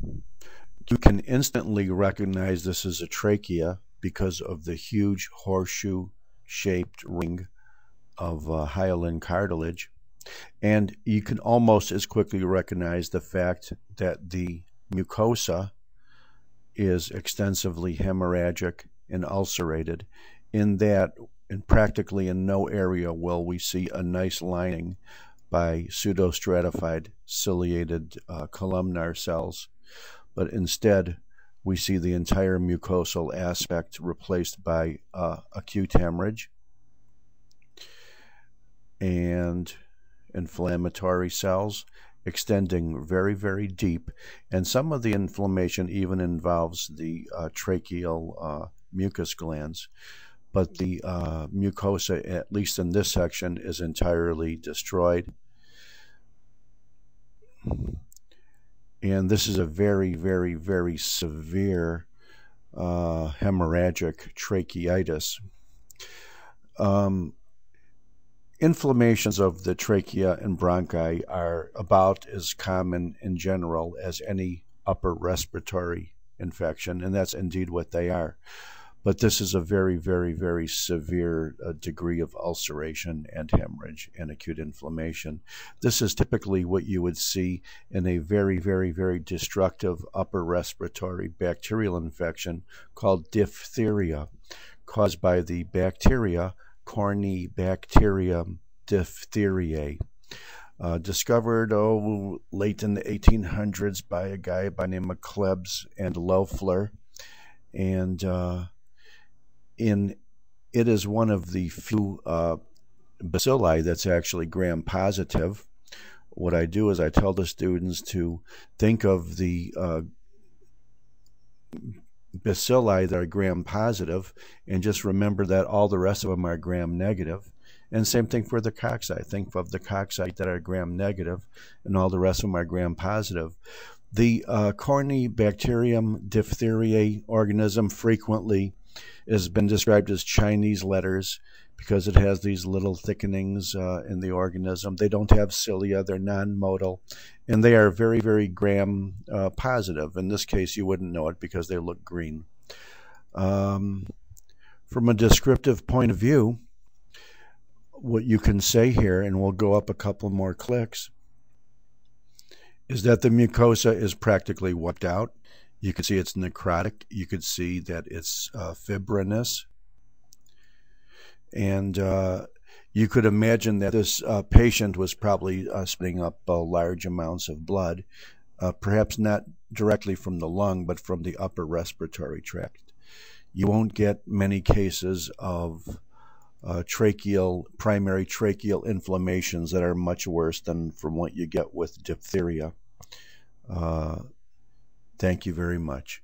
You can instantly recognize this as a trachea because of the huge horseshoe-shaped ring of hyaline cartilage. And you can almost as quickly recognize the fact that the mucosa is extensively hemorrhagic and ulcerated, in that practically in no area will we see a nice lining by pseudostratified ciliated columnar cells, but instead we see the entire mucosal aspect replaced by acute hemorrhage and inflammatory cells extending very, very deep, and some of the inflammation even involves the tracheal mucus glands, but the mucosa, at least in this section, is entirely destroyed. And this is a very, very, very severe hemorrhagic tracheitis. Inflammations of the trachea and bronchi are about as common in general as any upper respiratory infection, and that's indeed what they are. But this is a very, very, very severe degree of ulceration and hemorrhage and acute inflammation. This is typically what you would see in a very, very, very destructive upper respiratory bacterial infection called diphtheria, caused by the bacteria Corynebacterium diphtheriae, discovered late in the 1800s by a guy by the name of Klebs and Loeffler, and it is one of the few bacilli that's actually gram-positive. What I do is I tell the students to think of the bacilli that are gram-positive and just remember that all the rest of them are gram-negative. And same thing for the cocci. Think of the cocci that are gram-negative and all the rest of them are gram-positive. The Corynebacterium diphtheriae organism frequently has been described as Chinese letters because it has these little thickenings in the organism. They don't have cilia, they're non-motile, and they are very, very gram-positive. In this case, you wouldn't know it because they look green. From a descriptive point of view, what you can say here, and we'll go up a couple more clicks, is that the mucosa is practically wiped out. You can see it's necrotic. You could see that it's fibrinous. And you could imagine that this patient was probably spitting up large amounts of blood, perhaps not directly from the lung, but from the upper respiratory tract. You won't get many cases of primary tracheal inflammations that are much worse than from what you get with diphtheria. Thank you very much.